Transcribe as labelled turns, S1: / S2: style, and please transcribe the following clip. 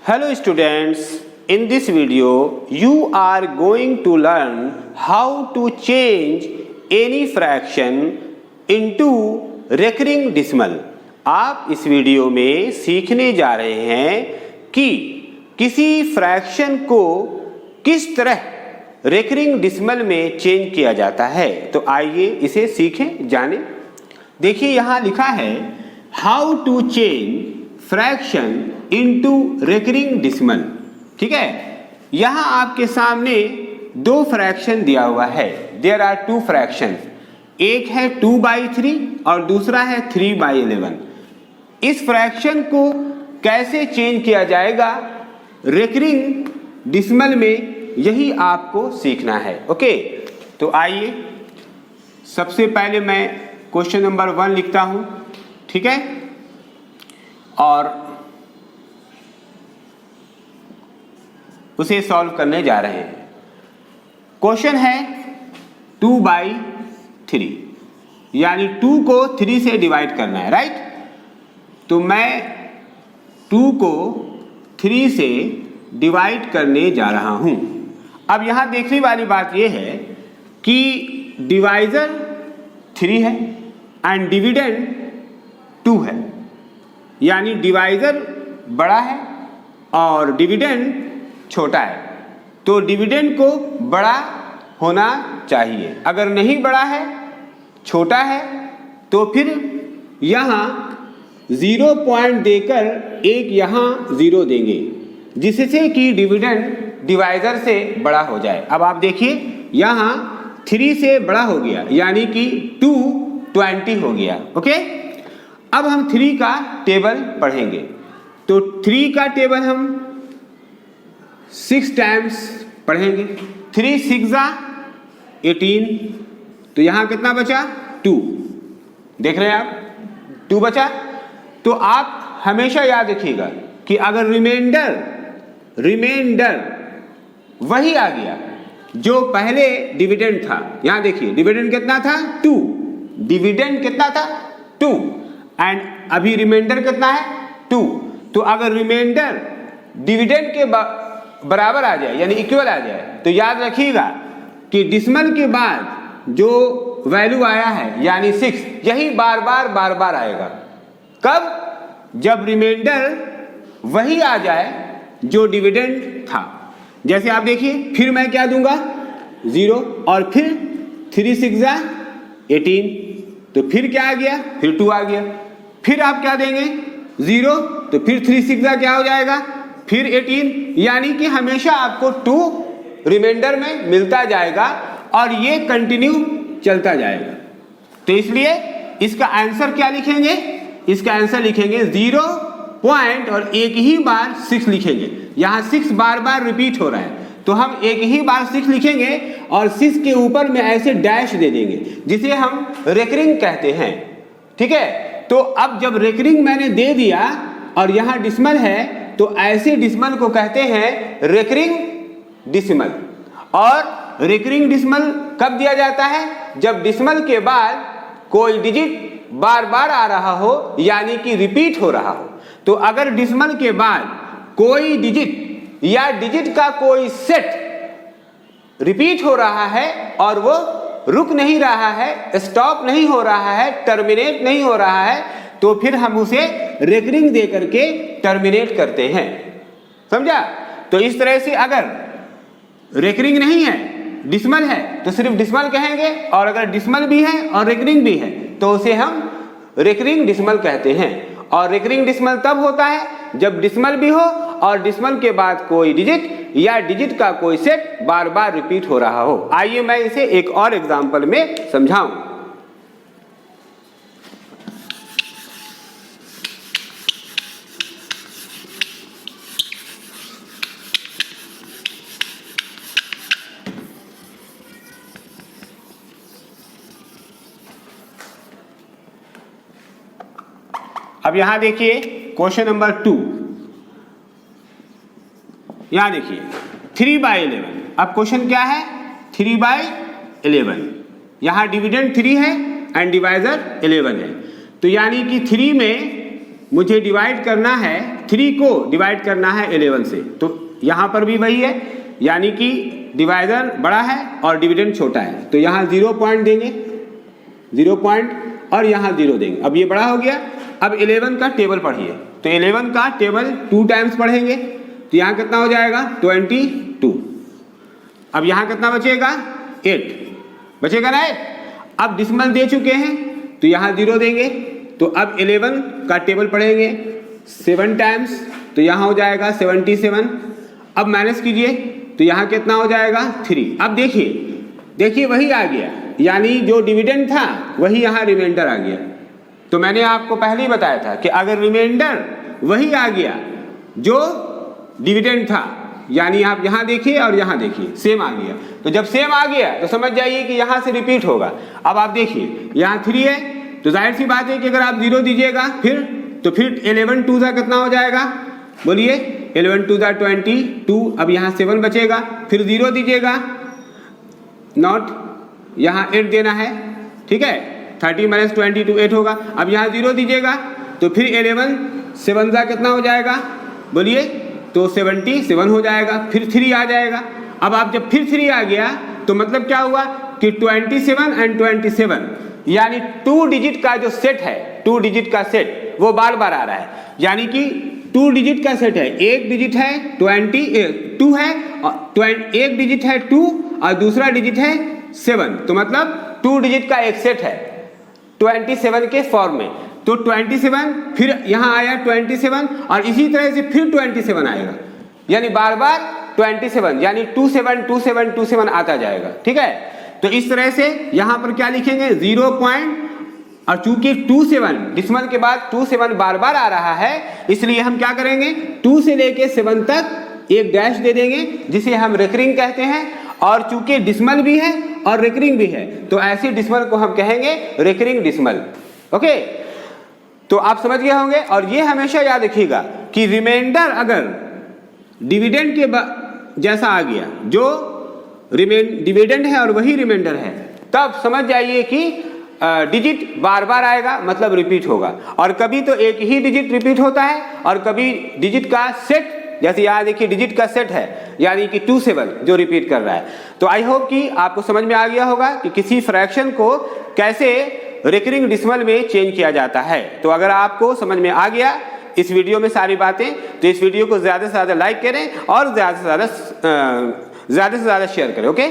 S1: Hello students, in this video you are going to learn how to change any fraction into recurring decimal। आप इस video में सीखने जा रहे हैं कि किसी फ्रैक्शन को किस तरह रेकरिंग डिसिमल में चेंज किया जाता है। तो आइए इसे सीखें जानें। देखिए यहाँ लिखा है how to change fraction into recurring decimal. ठीक है, यहाँ आपके सामने दो फ्रैक्शन दिया हुआ है। देयर आर टू फ्रैक्शन, एक है 2/3 और दूसरा है 3/11। इस फ्रैक्शन को कैसे चेंज किया जाएगा रेकरिंग डिसिमल में, यही आपको सीखना है। ओके, तो आइए सबसे पहले मैं क्वेश्चन नंबर 1 लिखता हूं। ठीक है, और उसे सॉल्व करने जा रहे हैं। क्वेश्चन है 2/3, यानी 2 को 3 से डिवाइड करना है, राइट। तो मैं 2 को 3 से डिवाइड करने जा रहा हूं। अब यहां देखने वाली बात यह है कि डिवाइजर 3 है एंड डिविडेंड 2 है, यानी डिवाइजर बड़ा है और डिविडेंड छोटा है। तो डिविडेंड को बड़ा होना चाहिए। अगर नहीं बड़ा है, छोटा है, तो फिर यहाँ 0 पॉइंट देकर एक यहाँ 0 देंगे, जिससे कि डिविडेंड डिवाइजर से बड़ा हो जाए। अब आप देखिए यहाँ 3 से बड़ा हो गया, यानी कि 220 हो गया। ओके, अब हम 3 का टेबल पढ़ेंगे। तो 3 का टेबल हम 6 टाइम्स पढ़ेंगे। 3 6 18, तो यहाँ कितना बचा 2। देख रहे हैं आप, 2 बचा। तो आप हमेशा याद रखिएगा कि अगर रिमाइंडर वही आ गया जो पहले डिविडेंड था। यहां देखिए डिविडेंड कितना था 2, डिविडेंड कितना था 2 एंड अभी रिमाइंडर कितना है 2। तो अगर रिमाइंडर डिविडेंड के बराबर आ जाए, यानी इक्वल आ जाए, तो याद रखिएगा कि डिसिमल के बाद जो वैल्यू आया है यानी 6, यही बार बार आएगा। कब? जब रिमाइंडर वही आ जाए जो डिविडेंड था। जैसे आप देखिए, फिर मैं क्या दूंगा 0 और फिर 3 6 18, तो फिर क्या आ गया, फिर 2 आ गया। फिर आप क्या देंगे 0, तो फिर 3 6 क्या हो जाएगा, फिर 18, यानी कि हमेशा आपको 2 रिमाइंडर में मिलता जाएगा और ये कंटिन्यू चलता जाएगा। तो इसलिए इसका आंसर क्या लिखेंगे, इसका आंसर लिखेंगे 0 पॉइंट और एक ही बार 6 लिखेंगे। यहाँ 6 बार रिपीट हो रहा है, तो हम एक ही बार 6 लिखेंगे और 6 के ऊपर में ऐसे डैश दे देंगे, जिसे हम रेकरिंग कहते हैं। ठीक है, तो अब जब रेकरिंग मैंने दे दिया और यहाँ डिसिमल है, तो ऐसे डिसिमल को कहते हैं रेकरिंग डिसिमल। और रेकरिंग डिसिमल कब दिया जाता है, जब डिसिमल के बाद कोई डिजिट बार आ रहा हो, यानी कि रिपीट हो रहा हो। तो अगर डिसिमल के बाद कोई डिजिट या डिजिट का कोई सेट रिपीट हो रहा है और वो रुक नहीं रहा है, स्टॉप नहीं हो रहा है, टर्मिनेट नहीं हो रहा है, तो फिर हम उसे रेकरिंग दे करके टर्मिनेट करते हैं। समझा? तो इस तरह से अगर रेकरिंग नहीं है, डिसिमल है, तो सिर्फ डिसिमल कहेंगे, और अगर डिसिमल भी है और रेकरिंग भी है तो उसे हम रेकरिंग डिसिमल कहते हैं। और रेकरिंग डिसिमल तब होता है जब डिसिमल भी हो और डिसिमल के बाद कोई डिजिट या डिजिट का कोई सेट बार रिपीट हो रहा हो। आइए मैं इसे एक और एग्जांपल में समझाऊं। अब यहां देखिए क्वेश्चन नंबर 2, यहां देखिए 3/11। अब क्वेश्चन क्या है 3/11। यहां डिविडेंड 3 है एंड डिवाइजर 11 है। तो यानी कि 3 में मुझे डिवाइड करना है 3 को डिवाइड करना है 11 से, तो यहाँ पर भी वही है, यानी कि डिवाइजर बड़ा है और डिविडेंड छोटा है, तो यहाँ 0 पॉइंट देंगे, 0 पॉइंट और यहाँ 0 देंगे। अब ये बड़ा हो गया। अब 11 का टेबल पढ़िए, तो 11 का टेबल 2 टाइम्स पढ़ेंगे, तो यहाँ कितना हो जाएगा 22। अब यहाँ कितना बचेगा 8 बचेगा ना 8। अब डिसिमल दे चुके हैं तो यहाँ 0 देंगे, तो अब 11 का टेबल पढ़ेंगे 7 टाइम्स, तो यहाँ हो जाएगा 77। अब माइनस कीजिए तो यहाँ कितना हो जाएगा 3। अब देखिए वही आ गया, यानी जो डिविडेंड था वही यहाँ रिमाइंडर आ गया। तो मैंने आपको पहले ही बताया था कि अगर रिमाइंडर वही आ गया जो डिविडेंड था, यानी आप यहाँ देखिए और यहाँ देखिए सेम आ गया, तो जब सेम आ गया तो समझ जाइए कि यहाँ से रिपीट होगा। अब आप देखिए यहाँ 3 है, तो जाहिर सी बात है कि अगर आप 0 दीजिएगा तो फिर 11 2 सा कितना हो जाएगा, बोलिए 11 2 सा 22। अब यहाँ 7 बचेगा, फिर 0 दीजिएगा, नॉट यहाँ 8 देना है, ठीक है, 30 - 22 8 होगा। अब यहाँ 0 दीजिएगा तो फिर 11 7 सा कितना हो जाएगा, बोलिए, तो 77 हो जाएगा, फिर 3 आ जाएगा। अब आप जब फिर 3 आ गया तो मतलब क्या हुआ कि 27 and 27, यानी 2 डिजिट का जो सेट है, 2 डिजिट का सेट वो बार बार आ रहा है, यानी कि 2 डिजिट का सेट है। एक डिजिट है 22 है, और एक डिजिट है 2 और दूसरा डिजिट है 7, तो मतलब 2 डिजिट का एक सेट है 27 के फॉर्म में। तो 27 फिर यहाँ आया 27 और इसी तरह से फिर 27 आएगा, यानी बार बार 27, यानी 27 27 27 आता जाएगा, ठीक है। तो इस तरह से यहाँ पर क्या लिखेंगे 0 पॉइंट, और चूंकि 27 डिसिमल के बाद 27 बार बार आ रहा है, इसलिए हम क्या करेंगे 2 से लेके 7 तक एक डैश दे देंगे, जिसे हम रेकरिंग कहते हैं। और चूंकि डिसिमल भी है और रेकरिंग भी है, तो ऐसी डिसिमल को हम कहेंगे रेकरिंग डिसिमल। ओके, तो आप समझ गए होंगे। और ये हमेशा याद रखिएगा कि रिमाइंडर अगर डिविडेंड के जैसा आ गया, जो डिविडेंड है और वही रिमाइंडर है, तब समझ जाइए कि डिजिट बार बार आएगा, मतलब रिपीट होगा। और कभी तो एक ही डिजिट रिपीट होता है और कभी डिजिट का सेट, जैसे यहाँ देखिए डिजिट का सेट है, यानी कि 27 जो रिपीट कर रहा है। तो आई होप कि आपको समझ में आ गया होगा कि किसी फ्रैक्शन को कैसे रिकरिंग डिसिमल में चेंज किया जाता है। तो अगर आपको समझ में आ गया इस वीडियो में सारी बातें, तो इस वीडियो को ज़्यादा से ज़्यादा लाइक करें और ज़्यादा से ज़्यादा शेयर करें। ओके।